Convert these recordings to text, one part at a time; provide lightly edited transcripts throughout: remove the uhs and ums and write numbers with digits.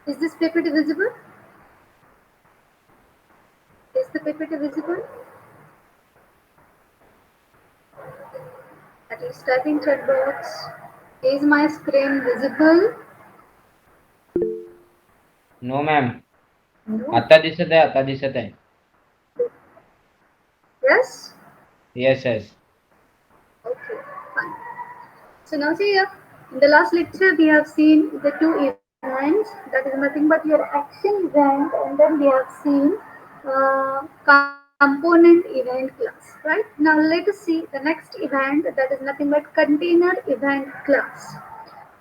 Is this PPT visible? Is the PPT visible? At least type in chat box. Is my screen visible? No ma'am. No. आता दिसत आहे, आता दिसत आहे. Yes? Yes yes. Okay, fine. So now see here, in the last lecture we have seen the two events, that is nothing but your action event, and then we have seen component event class, right? Now let us see the next event, that is nothing but container event class.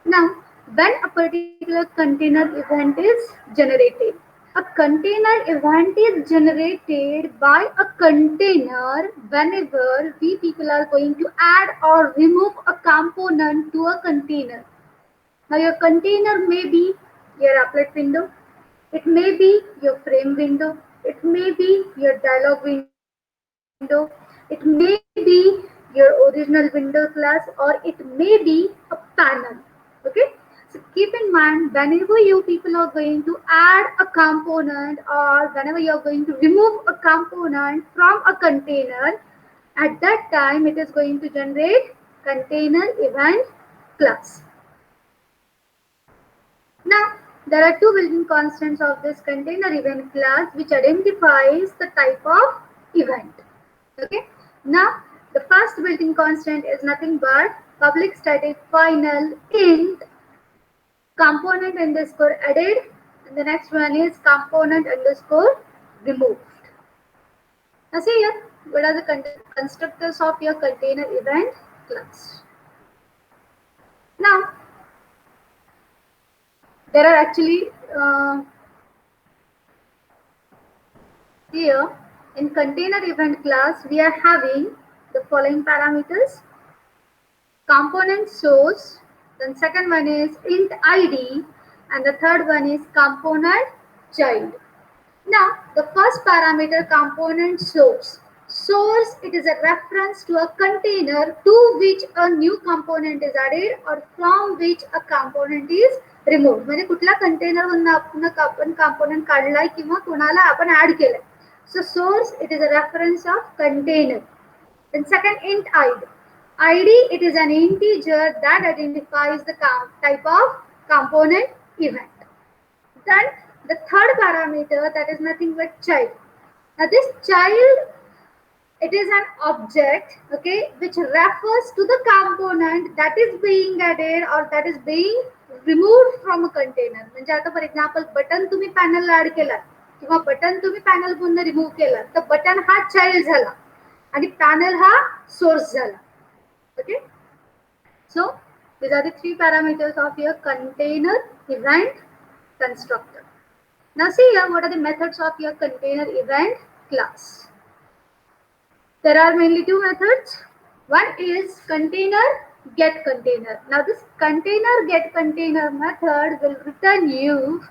Now, when a particular container event is generated, a container event is generated by a container whenever we people are going to add or remove a component to a container. Now, your container may be your applet window, it may be your frame window, it may be your dialog window, it may be your original window class, or it may be a panel. Okay, so keep in mind, whenever you people are going to add a component or whenever you are going to remove a component from a container, at that time it is going to generate container event class. Now, there are two built-in constants of this container event class which identifies the type of event. Okay. Now, the first built-in constant is nothing but public static final int component underscore added, and the next one is component underscore removed. Now, see here, what are the constructors of your container event class? Now, there are actually here in container event class we are having the following parameters: component source, then second one is int id, and the third one is component child. Now the first parameter, component source. Source, it is a reference to a container to which a new component is added or from which a component is removed. म्हणजे कुठल्या container मधून आपण component काढलाय किंवा कोणाला आपण add केलंय. So source, it is a reference of container. Then second, int id. id, it is an integer that identifies the type of component event. Then the third parameter, that is nothing but child. Now this child, it is an object, okay, which refers to the component that is being added or that is being removed from a container. म्हणजे आता for example button तुम्ही पॅनलला add केला किंवा button तुम्ही panel मधून remove केला तर button हा चाइल्ड झाला आणि पॅनल हा सोर्स झाला. Okay, so these are the three parameters of your container event constructor. Now see here, what are the methods of your container event class? There are mainly two methods. One is container get container. Now this container get container method will return you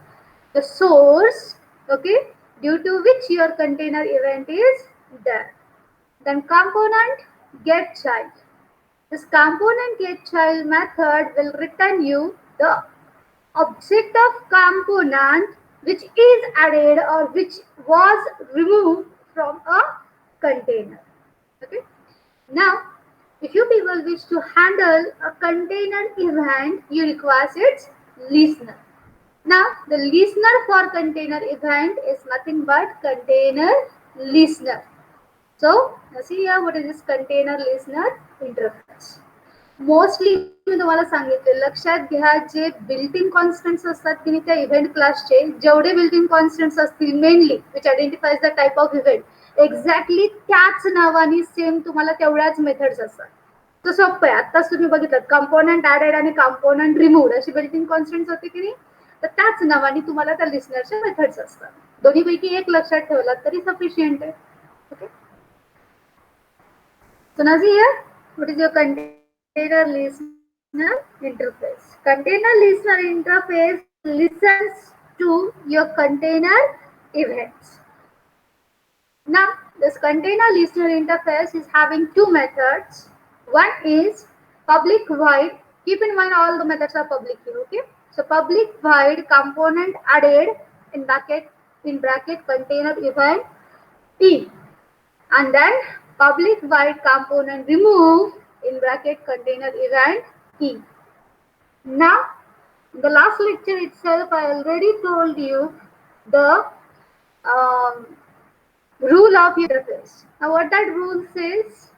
the source, okay, due to which your container event is there. Then component get child. This component get child method will return you the object of component which is added or which was removed from a container. Okay. Now, if you people wish to handle a container event, you require its listener. Now, the listener for container event is nothing but container listener. So, see here, what is this container listener interface? Mostly मी तुम्हाला सांगितले, लक्षात घ्या, जे built in constants असतात की त्या event क्लासचे जेवढे बिल्ट इन कॉन्स्टंट्स असतील mainly which identifies the type of event, exactly त्याच नावाने सेम तुम्हाला तेवढ्याच मेथड्स असतात. तर सोपं आहे. आताच तुम्ही बघितलं कंपोनंट ऍडेड आणि कंपोनंट रिमूव्ड अशी बिल्ट इन कॉन्स्टंट्स होते की नाही, तर त्याच नावाने तुम्हाला त्या लिस्नरचे मेथड्स असतात. दोन्हीपैकी एक लक्षात ठेवलात तरी सफिशियंट आहे. Okay, so now see here, what is your container listener interface? Container listener interface listens to your container events. Now, this container listener interface is having two methods. One is public void. Keep in mind all the methods are public here, okay? So public void component added in bracket container event P, and then public void component removed in bracket container event E. Now, in the last lecture itself, I already told you the rule of interface. Now, what that rule says,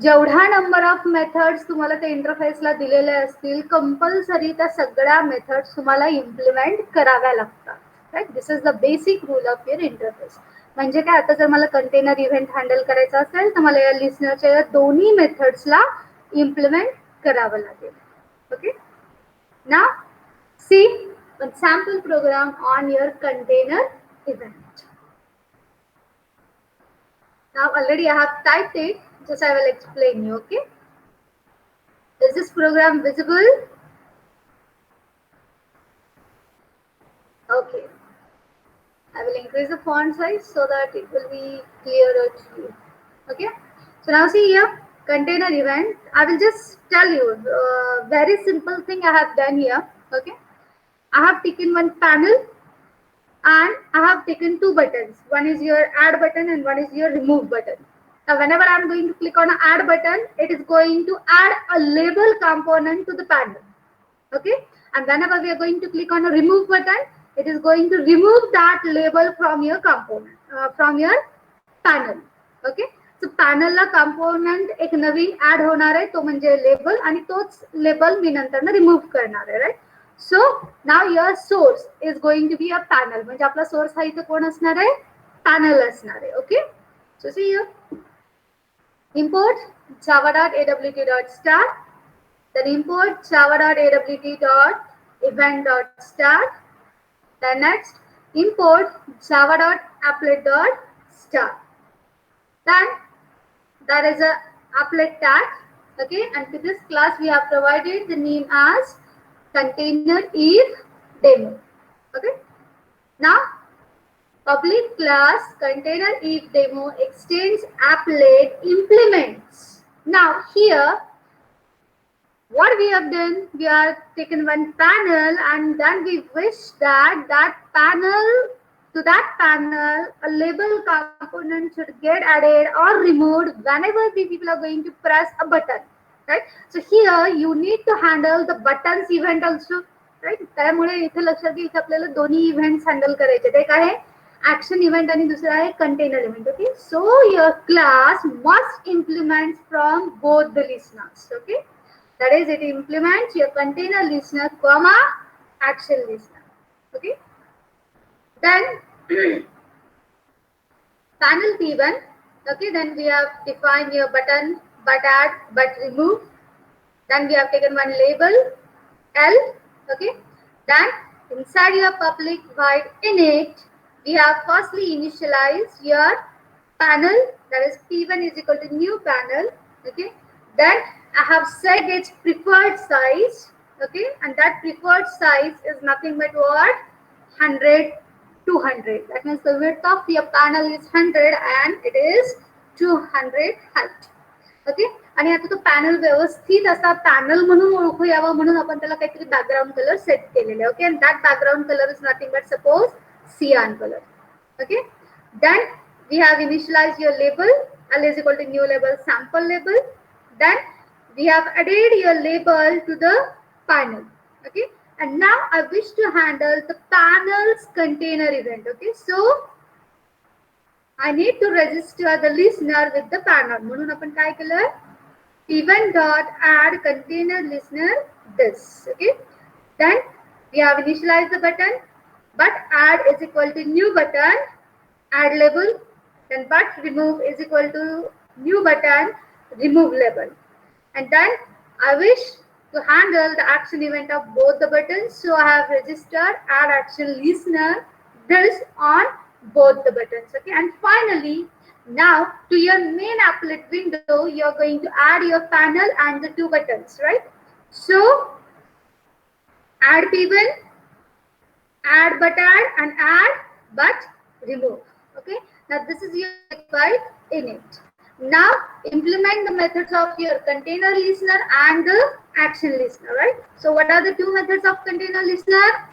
जेवढा number of methods तुम्हाला त्या इंटरफेसला दिलेले असतील compulsory त्या सगळ्या methods तुम्हाला implement कराव्या लागतात. Right, this is the basic rule of your interface. म्हणजे काय, आता जर मला कंटेनर इव्हेंट हँडल करायचा असेल तर मला या लिस्नरच्या या दोन्ही मेथड्सला इम्प्लिमेंट करावं लागेल. Okay, now see one sample program on your container event. Now already I have typed it, just I will explain you. Okay, is this program visible? Okay, I will increase the font size so that it will be clearer to you. Okay, so now see here, container event. I will just tell you very simple thing I have done here. Okay, I have taken one panel and I have taken two buttons. One is your add button and one is your remove button. Now whenever I am going to click on an add button, it is going to add a label component to the panel. Okay, and whenever we are going to click on a remove button, it is going to remove that label from your component, from your panel. Okay, so panel La component एक नवीन add होणार आहे, तो म्हणजे label, आणि तोच label मी नंतर remove करणार आहे. Right, so now your source is going to be a panel. म्हणजे आपला source हा इथे कोण असणार आहे, panel असणार आहे. Okay, so see here, import java.awt.start, then import java.awt.event.start, then next import java.applet.start. Then there is a applet tag. Okay, and to this class we have provided the name as container if demo. Okay, now public class container if demo extends applet implements. Now here what we have done, we have taken one panel and then we wish that to that panel a label component should get added or removed whenever the people are going to press a button. Right, so here you need to handle the buttons event also. Right, त्यामुळे इथे लक्षात घ्या, इथे आपल्याला दोन्ही events handle करायचे. एक आहे ऍक्शन इव्हेंट आणि दुसरा आहे container event. Okay, so your class must implement from both the listeners. Okay, that is it implements your container listener comma action listener. Okay, then panel p1. Okay, then we have defined your button, but add, but remove. Then we have taken one label L. Okay, then inside your public void init we have firstly initialized your panel, that is p1 is equal to new panel. Okay, then I have set its preferred size. Okay, and that preferred size is nothing but what, 100 200. That means the width of your panel is 100 and it is 200 height. Okay, आणि आता तो panel व्यवस्थित असा panel म्हणून ओळखू यावा म्हणून आपण त्याला काहीतरी बॅकग्राऊंड कलर सेट केलेले. Okay, and that background color is nothing but suppose cyan color. Okay, then we have initialized your label L is equal to new label sample label. Then we have added your label to the panel. Okay, and now I wish to handle the panel's container event. Okay, so I need to register the listener with the panel. म्हणून आपण काय केलं, event dot add container listener this. Okay, then we have initialized the button, but add is equal to new button add label, then but remove is equal to new button remove label. And then I wish to handle the action event of both the buttons, so I have registered add action listener this on both the buttons. Okay, and finally now to your main applet window you are going to add your panel and the two buttons. Right, so add p1, add but add, and add but remove. Okay, now this is your file init. Now implement the methods of your container listener and the action listener, right? So what are the two methods of container listener?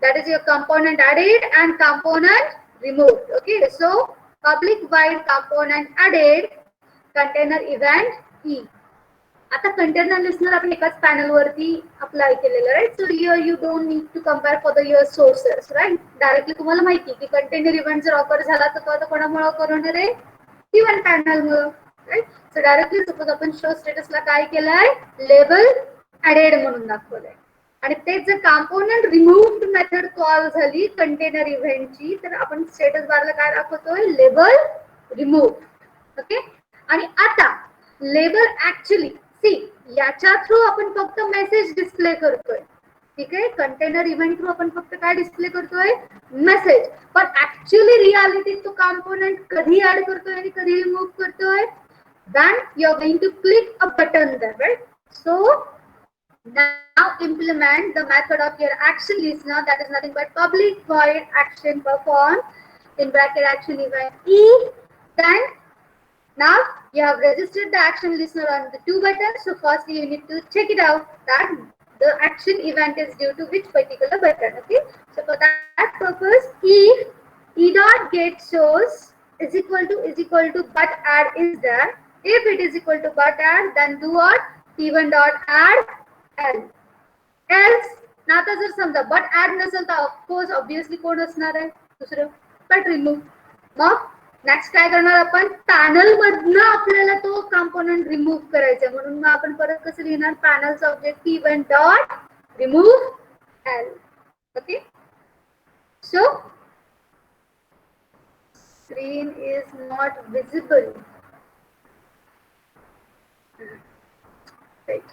That is your component added and component removed. Okay, so public void component added container event e. आता container listener आपण एकाच panel वरती apply केलेलं, right? So you don't need to compare for the your sources, right? Directly तुम्हाला माहिती की container event जर offer झाला तर तो आता कोणामुळे ऑफर होणार आहे? इव्हेंट पॅनलमुळे, राईट? सो डायरेक्टली सपोज आपण शो स्टेटसला काय केलंय? लेबल ऍडेड म्हणून दाखवलंय. आणि तेच जर कॉम्पोनंट रिमूव्ड मेथड कॉल झाली कंटेनर इव्हेंटची, तर आपण स्टेटस बारला काय दाखवतोय? Label removed. ओके, आणि आता लेबल ऍक्च्युली सी याच्या थ्रू आपण फक्त मेसेज डिस्प्ले करतोय, ठीक आहे? कंटेनर इव्हेंट थ्रू आपण फक्त काय डिस्प्ले करतोय? मेसेज. पण ऍक्च्युअली रियालिटी तो कॉम्पोनंट कधी ऍड करतोय आणि कधी रिमूव्ह करतोय? then you are going to click a button there, right? So now implement the method of your action listener, that is nothing but public void action performed in bracket action event e. Then now you have registered the action listener on the two buttons. So firstly you need to check it out that the action event is due to which particular button. Okay, so for that purpose if e dot get shows is equal to but add is there. If it is equal to but add, then do what? p1 dot add l. Else ना आता जर समजा but add नसेल तर of course obviously कोण असणार आहे? दुसरं but remove. मग नेक्स्ट काय करणार आपण? पॅनल मधनं आपल्याला तो कॉम्पोनंट रिमूव्ह करायचा, म्हणून मग आपण परत कसं लिहिणार? पॅनलचा object p1 dot remove l. Okay, so screen is not visible. Right.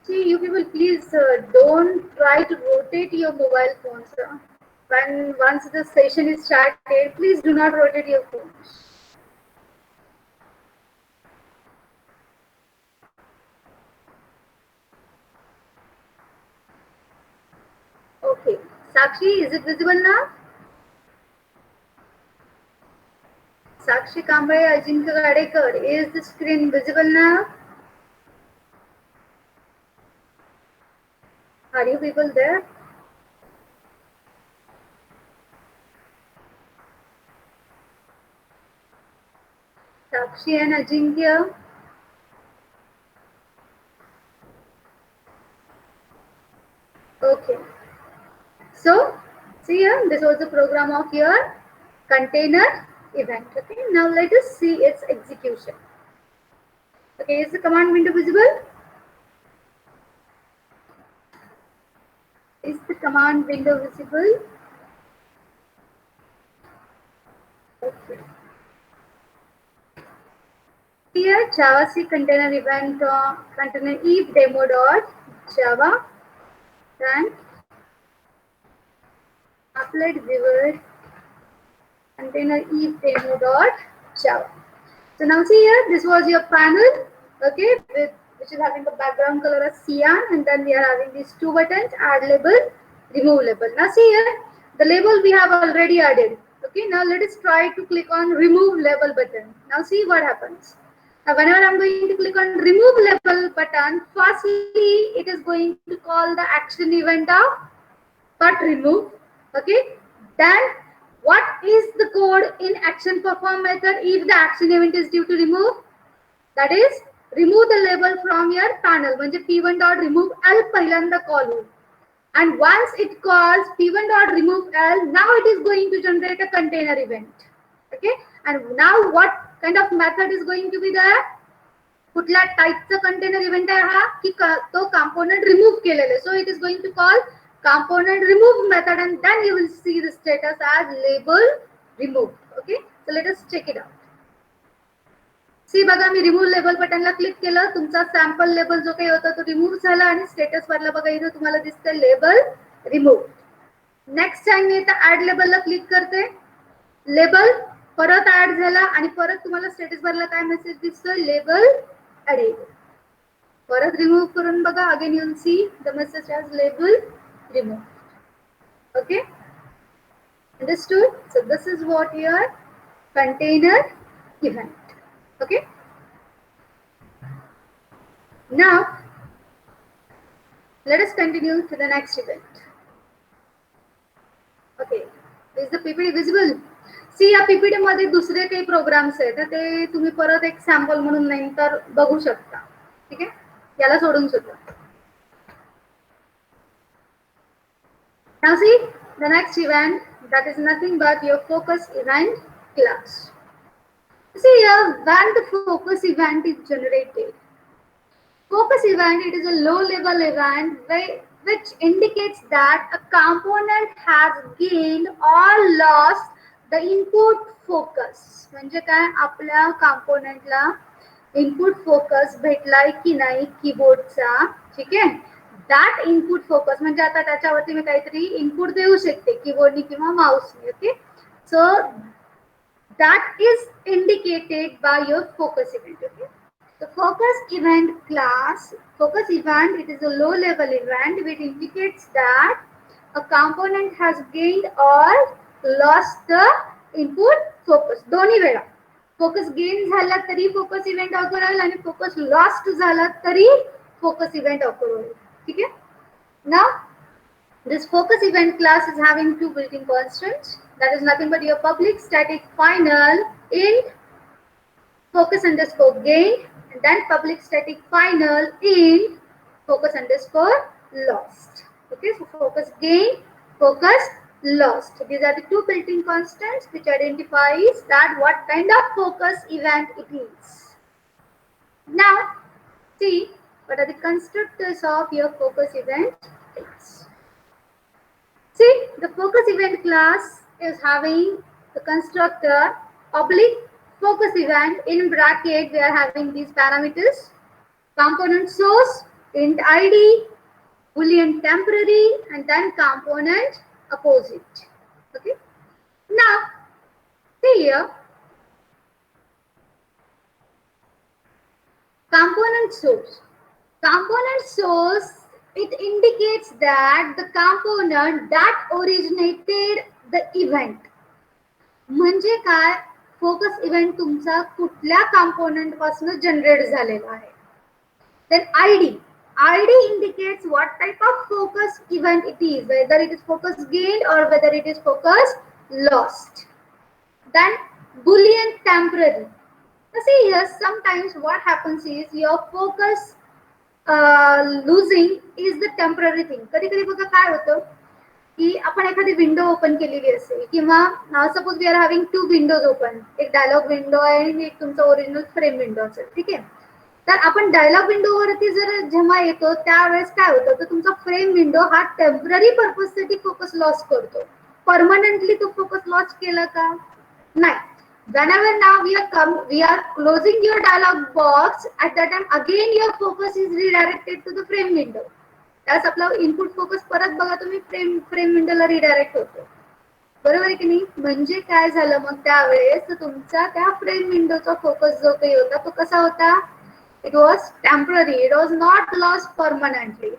See, you people, please don't try to rotate your mobile phones. Once the session is started, please do not rotate your phone. Okay, Sakshi, is it visible now? Sakshi Kamble, Ajinkya Gadekar, is the screen visible now? Are you people there? Sakshi and Ajinkya. Okay. So, see here, this was the program of your container event. Okay, now let us see its execution. Okay, is the command window visible? Is the command window visible? Okay. Here, JavaScript container event container if demo dot java, then applet viewer container if demo dot java. So now see here, this was your panel, okay, which is having the background color as cyan, and then we are having these two buttons: add label, remove label. Now see here, the label we have already added. Okay, now let us try to click on remove label button. Now see what happens. Now whenever I'm going to click on remove label button, firstly it is going to call the action event of but remove. Okay, then what is the code in action perform method if the action event is due to remove? That is remove the label from your panel. म्हणजे p1 dot remove l पहिल्यांदा call होईल. And once it calls p1 dot remove l, now it is going to generate a container event. Okay, and now what kind of method is going to be there? कुठल्या टाइपचा container event आहे हा? की तो component remove केलेला. So it is going to call component remove method, and then you will see the status as label removed. Okay, so let us check it out. See बघा, मी remove label बटनला click केलं, तुमचा sample label जो काही होता तो remove झाला आणि status वरला बघा इथं तुम्हाला दिसतंय लेबल रिमूव्ह. नेक्स्ट टाइम मी इथं ऍड लेबलला क्लिक करते, लेबल परत ऍड झाला आणि परत तुम्हाला स्टेटस वरला काय मेसेज दिसतोय? Label added. परत रिमूव्ह करून बघा, again you will see the message as label removed. Okay, understood? So this is what your container event. Okay. Now let us continue to the next event. Okay. Is the PPT visible? सी या PPT मध्ये दुसरे काही programmes आहेत तर ते तुम्ही परत एक सॅम्पल म्हणून नंतर बघू शकता. ठीक आहे, याला सोडून सुद्धा. Now see the next event, that is nothing but your focus event class. See here, when the focus event is generated, focus event, it is a low level event which indicates that a component has gained or lost the input focus. म्हणजे काय, आपल्या componentला input focus भेटलाय की नाही कीबोर्डचा. ठीक आहे, that input focus म्हणजे आता त्याच्यावरती मी काहीतरी इनपुट देऊ शकते कीबोर्डनी किंवा माऊसने. Okay, so that is indicated by your focus event. Okay, the focus event class, focus event, it is a low level event which indicates that a component has gained or lost the input focus. दोन्ही वेळा focus gain झाला तरी focus event occur होईल आणि focus lost झाला तरी focus event occur होईल. ठीक आहे. Now this focus event class is having two built-in constants, that is nothing but your public static final int focus underscore gain and then public static final int focus underscore lost. Okay, so focus gain, focus lost. These are the two built-in constants which identifies that what kind of focus event it is. Now see what are the constructors of your focus event class. See, the focus event class is having the constructor public focus event. In bracket we are having these parameters: component source, int id, boolean temporary, and then component opposite. Okay, now see here, component source. Component source, it indicates that the component that originated the event. म्हणजे काय, focus event तुमचा कुठल्या component पासून generate झालेला आहे. then id indicates what type of focus event it is, whether it is focus gained or whether it is focus lost. then boolean temporary. Now see here, sometimes what happens is your focus losing is the temporary thing. कधी कधी बघा काय होतं की आपण एखादी window open केलेली असेल किंवा suppose we are having two windows open, एक डायलॉग विंडो आहे आणि एक तुमचा ओरिजिनल फ्रेम विंडो असेल. ठीक आहे, तर आपण डायलॉग विंडोवरती जर जेव्हा येतो त्यावेळेस काय होतं, तर तुमचा फ्रेम विंडो हा टेम्पररी पर्पजसाठी फोकस लॉस करतो. परमनंटली तो फोकस लॉस केला का नाही. Whenever now we are closing your dialog box, at that time again your focus is redirected to the frame window. त्यास आपला इनपुट फोकस परत बघा तुम्ही फ्रेम विंडोला रिडायरेक्ट होतो. बरोबर आहे की नाही. म्हणजे काय झालं मग त्यावेळेस तुमचा त्या फ्रेम विंडोचा फोकस जो काही होता तो कसा होता, it was temporary, it was not loss permanently.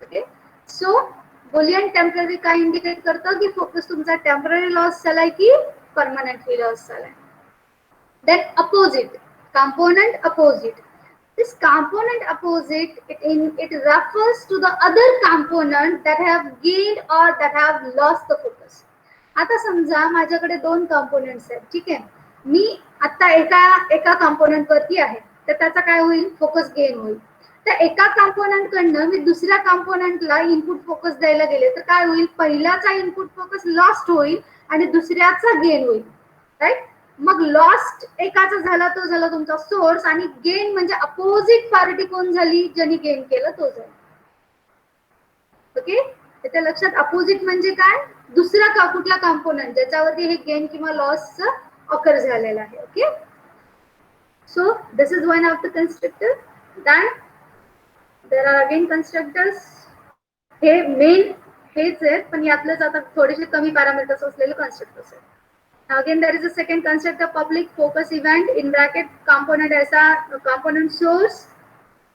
Okay, so Boolean temporary काय इंडिकेट करतं की फोकस तुमचा टेम्पररी लॉस झालाय की परमनंटली लॉस झालाय. then opposite, component opposite. This component opposite, it refers to the other component that have gained or that have lost the focus. आता समजा माझ्याकडे दोन कंपोनेंट्स आहेत. ठीक आहे, मी आता एका कंपोनेंट वरती आहे तर त्याचा काय होईल, फोकस गेन होईल. तर एका कंपोनेंट कडनं मी दुसऱ्या कंपोनेंटला इनपुट फोकस द्यायला गेले तर काय होईल, पहिल्याचा इनपुट फोकस लॉस्ट होईल आणि दुसऱ्याचा गेन होईल. राईट, मग लॉस्ट एकाचा झाला तो झाला तुमचा सोर्स आणि गेन म्हणजे अपोजिट पार्टी कोण झाली, ज्यांनी गेन केलं तो झाला. ओके, त्याच्या लक्षात अपोजिट म्हणजे काय, दुसरा कुठला कंपोनेंट ज्याच्यावरती हे गेन किंवा लॉस ऑकर झालेला आहे. Okay, so this is one of the constructor. Then there are again constructors. हे मेन हेच आहेत पण यातलेच आता थोडेसे कमी पॅरामीटर्स असलेले कन्स्ट्रक्टर्स आहेत. Again there is a second constructor public focus event in bracket component ऐसा component source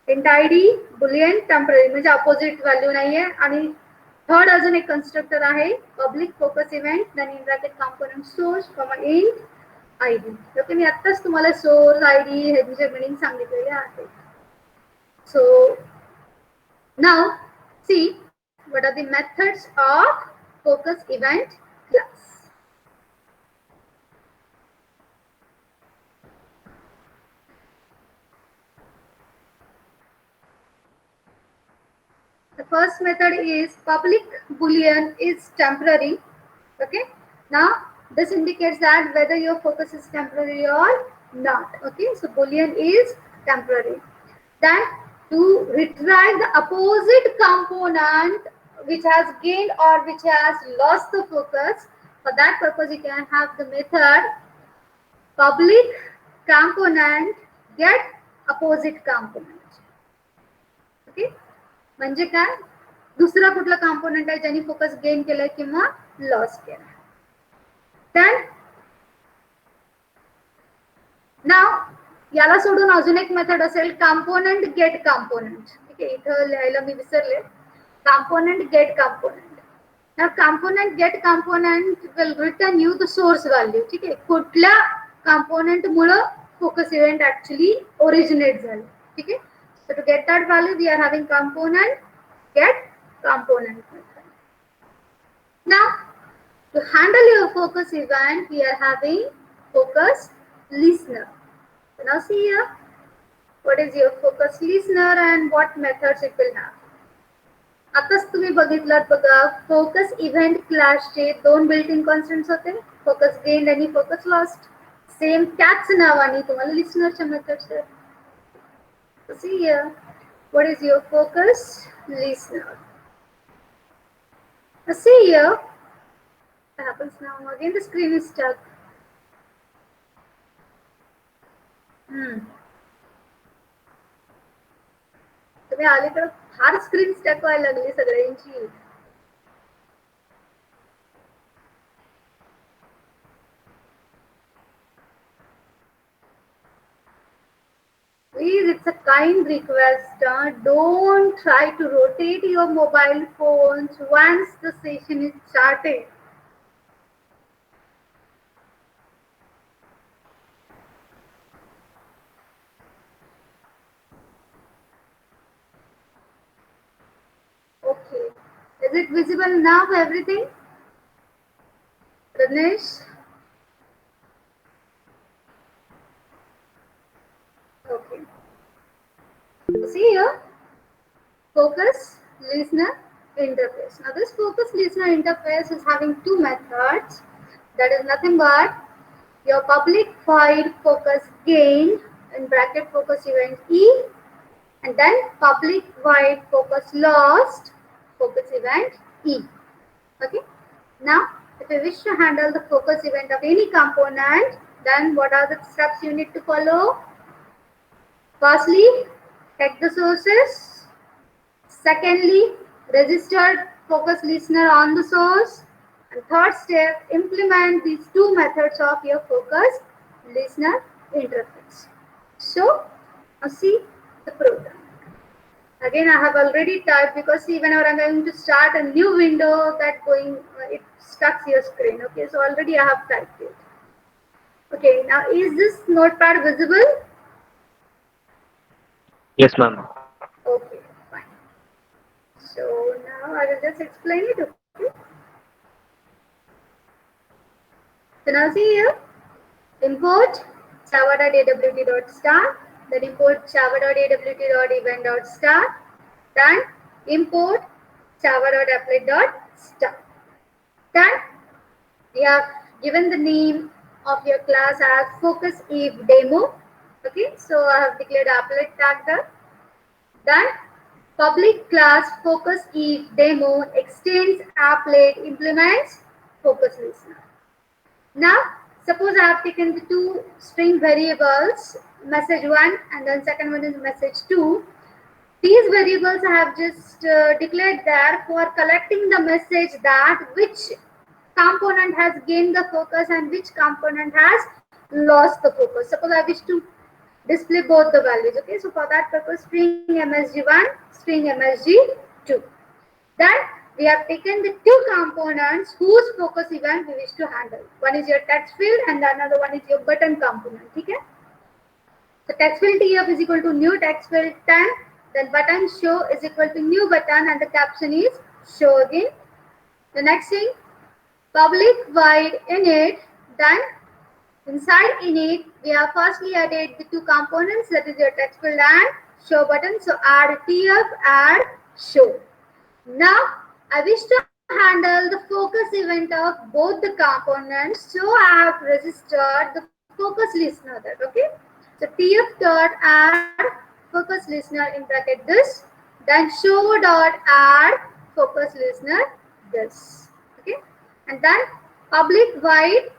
int id boolean temporary म्हणजे opposite व्हॅल्यू नाहीये. आणि थर्ड अजून एक कन्स्ट्रक्टर आहे public focus event then in bracket component source comma int ID. Okay, मी आत्ताच तुम्हाला सोर्स ID ह्याचे मिनिंग सांगितलेले आहे. So now see what are the methods of focus event class. The first method is public boolean is temporary. Okay, now this indicates that whether your focus is temporary or not. Okay, so boolean is temporary. Then to retrieve the opposite component which has gained or which has lost the focus, for that purpose you can have the method public component get opposite component. Okay, म्हणजे काय, दुसरा कुठला component आहे ज्याने focus gain केलाय किंवा loss केलाय. Then नाव याला सोडून अजून एक मेथड असेल कॉम्पोनंट गेट कॉम्पोनंट. ठीक आहे, इथं लिहायला मी विसरले. Component get component. Now component get component will return you the source value. ठीक आहे, कुठल्या component मुळे focus event actually originate झाले. ठीक आहे, so to get that value we are having component get component method. Now to handle your focus event we are having focus listener. So now see here what is your focus listener and what methods it will have. आताच तुम्ही बघितलात बघा, focus event क्लासचे दोन built in constants होते, focus gain आणि focus lost. Same त्याच नावाने तुम्हाला लिसनरच्या मेथड्स आहेत. See here what is your focus listener. See here what happens now. Again the screen is stuck. तुम्ही अलीकडे फार स्क्रीन स्टक व्हायला लागली सगळ्यांची. Please, it's a kind request. Don't try to rotate your mobile phones once the session is started. Okay. Is it visible now, everything? Ranesh? Okay. See here, focus listener interface. Now this focus listener interface is having two methods. That is nothing but your public void focus gain in bracket focus event E, and then public void focus lost focus event E. Okay. Now if you wish to handle the focus event of any component, then what are the steps you need to follow? Firstly, take the sources. Secondly, register focus listener on the source. And third step, implement these two methods of your focus listener interface. So, see the program. Again, I have already typed because see, whenever I'm going to start a new window, that going it stucks your screen. Okay, so already I have typed it. Okay, now is this notepad visible? Yes, ma'am. Okay, fine. So now I will just explain it. Okay. So now see here, import java.awt.start, then import java.awt.event.start, then import java.applet.start. Then we have given the name of your class as focus if demo. Okay, so I have declared applet tag there. Then public class focus if demo extends applet implements focus listener. Now suppose I have taken the two string variables, message 1 and then second one is message 2. These variables I have just declared there for collecting the message that which component has gained the focus and which component has lost the focus. Suppose I wish to display both the values. Okay, so for that purpose, string msg1, string msg2. Then we have taken the two components whose focus event we wish to handle. One is your text field and another one is your button component. Okay? So text field TF is equal to new text field 10, then button show is equal to new button and the caption is show again. The next thing, public void init, then inside init we have firstly added the two components, that is your text field and show button. So add TF, add show. Now I wish to handle the focus event of both the components, so I have registered the focus listener there. Okay, so TF dot add focus listener in bracket this, then show dot add focus listener this. Okay, and then public void.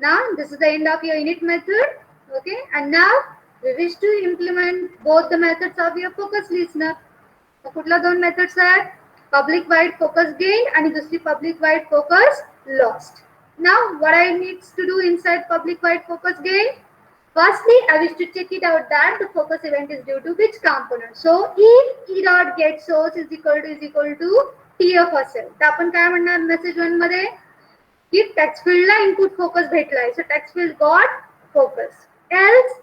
Now this is the end of your init method. Okay, and now we wish to implement both the methods of your focus listener. कुठला दोन methods आहेत, public void focus gain आणि दुसरी public void focus lost. Now what I needs to do inside public void focus gain, firstly I wish to check it out that the focus event is due to which component. So if e dot get source is equal to tf असेल तर आपण काय म्हणणार message 1 मध्ये की text field ला input focus भेटलाय, so text field got focus, else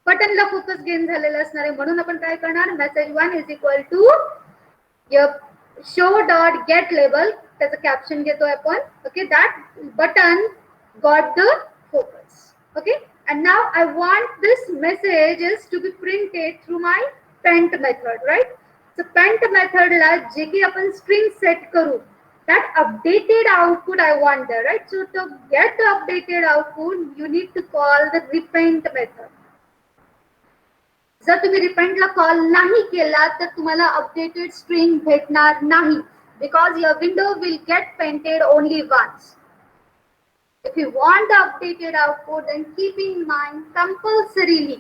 बटनला फोकस गेन झालेला असणार आहे म्हणून आपण काय करणार, message 1 is equal to your show dot get label, त्याचं कॅप्शन घेतोय आपण. Okay, that button got the focus. Okay, and now I want this messages to be printed through my pent method, right? So pent method ला जे की आपण string set करू, that updated output I want there, right? So to get the updated output you need to call the repent method. जर तुम्ही रिपेंटला call नाही केला तर तुम्हाला updated string भेटणार नाही, because your window will get painted only once. If you want the updated output, then keep in mind compulsorily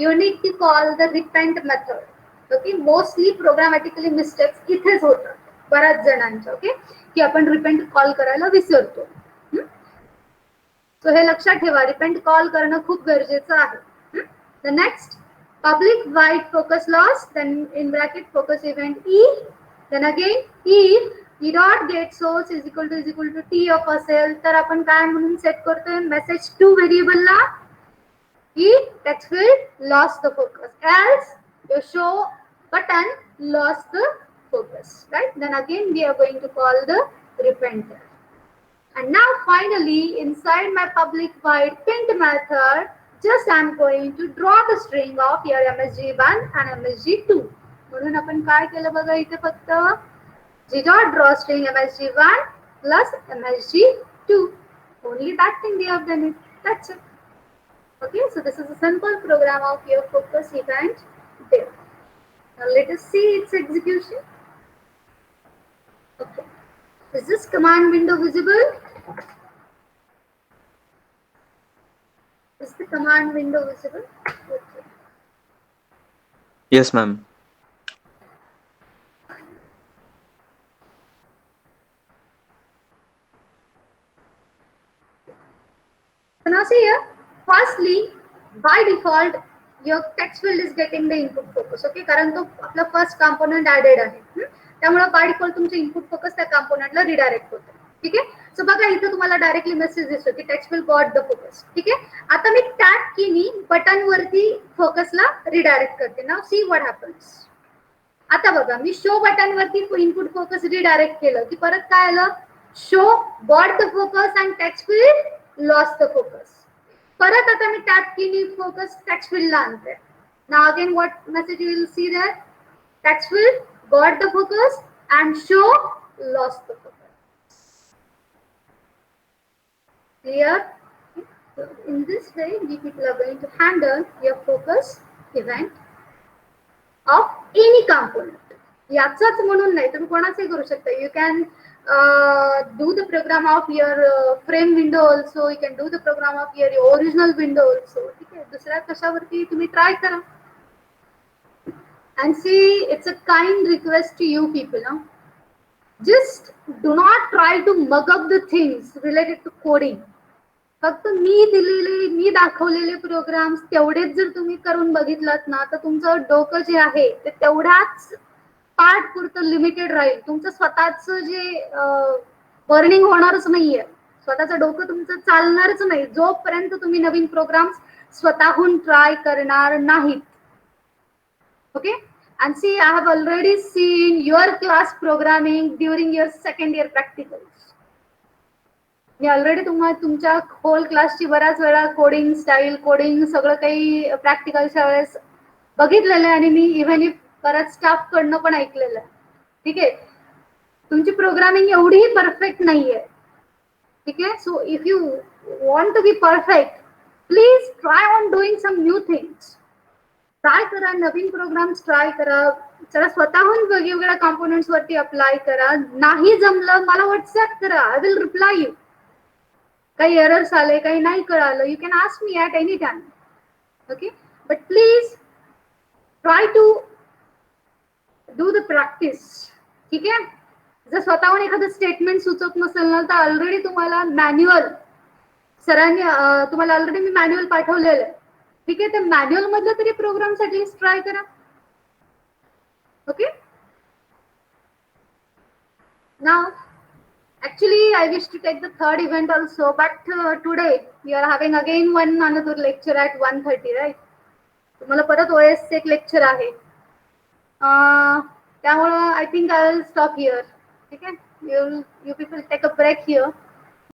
you need to call the repent method. Okay, mostly programmatically mistakes इथेच होतात बऱ्याच जणांच्या. Okay, की आपण repent call करायला विसरतो. सो हे लक्षात ठेवा, रिपेंट कॉल करणं खूप गरजेचं आहे. The next, public void focus loss, then in bracket focus event e, then again if e dot get source is equal to t of असेल तर आपण काय म्हणून सेट करतोय, मेसेज 2 व्हेरिएबल ला की text field lost the focus, else your show button lost the focus, right? Then again we are going to call the repenter. And now finally inside my public void print method, just I'm going to draw the string of your msg1 and msg2. म्हणून आपण काय केलं बघा, इथे फक्त g dot draw string msg1 plus msg2. Only that thing we have done it. That's it. Okay, so this is a simple program of your focus event there. Now let us see its execution. Okay, is this command window visible? Is the command window visible? Okay. Yes, ma'am. So now see here, firstly by default your text field is getting the input focus. Okay, कारण तो आपला first component added आहे, त्यामुळे by default तुमचे input focus त्या कंपोनेंटला redirect होते. ठीक आहे, सो बघा इथे तुम्हाला डायरेक्टली मेसेज दिसतो की text will got the focus. ठीक आहे, आता मी टॅप कीनी बटन वरती फोकसला रिडायरेक्ट करते. Now see what happens. आता बघा मी शो बटन वरती इनपुट फोकस रिडायरेक्ट केलं की परत काय आलं, show got the focus and text will lost the focus. परत आता मी टॅप कीनी फोकस टेक्स्ट विल ला आणते. Now again what message you will see there, text will got the focus and show lost the focus. Clear? So in this way, we people are going to handle your focus event of any component. याचाच म्हणून नाही, तुम्ही कोणाचंही करू शकता. You can do the program of your frame window also. You can do the program of your original window also. ठीक आहे, दुसऱ्या कशावरती तुम्ही ट्राय करा. And see, it's a kind request to you people. No? Just do not try to mug up the things related to coding. फक्त मी दाखवलेले programmes तेवढेच जर तुम्ही करून बघितलात ना तर तुमचं डोकं जे आहे ते तेवढ्याच पार्ट पुरतं लिमिटेड राहील. तुमचं स्वतःचं जे बर्निंग होणारच नाहीये, स्वतःचं डोकं तुमचं चालणारच नाही जोपर्यंत तुम्ही नवीन प्रोग्राम स्वतःहून ट्राय करणार नाहीत. Okay. And see, I have already seen your class programming during your second year practicals. Me already तुमच्या होल क्लासची बऱ्याच वेळा कोडिंग स्टाईल, कोडिंग सगळं काही प्रॅक्टिकलच्या वेळेस बघितलेलं आहे आणि मी इव्हन बऱ्याच स्टाफ कडनं पण ऐकलेलं आहे. ठीक आहे. तुमची प्रोग्रामिंग एवढीही परफेक्ट नाहीये. ठीक आहे. So if you want to be perfect, please try on doing some new things. Try करा, नवीन प्रोग्राम्स ट्राय करा, जरा स्वतःहून वेगवेगळ्या कॉम्पोनंट्स वरती अप्लाय करा. नाही जमलं मला व्हॉट्सअप करा, आय विल रिप्लाय यू. काही एरर्स आले, काही नाही कळालं, you can ask me at any time. Okay. But please try to do the practice. ठीक आहे. जर स्वतःहून एखादं स्टेटमेंट सुचत नसेल ना, तर ऑलरेडी तुम्हाला मॅन्युअल सरांनी तुम्हाला ऑलरेडी मी मॅन्युअल पाठवलेलं आहे. ठीक आहे. तर मॅन्युअल मधलं तरी प्रोग्राम साठी ट्राय करा. Okay. Now actually I wish to take the third event also, but today we are having again one another lecture at 1:30, right? तुम्हाला परत OS एक लेक्चर आहे. त्यामुळे I think I will stop here. ठीक आहे. You people take a break here.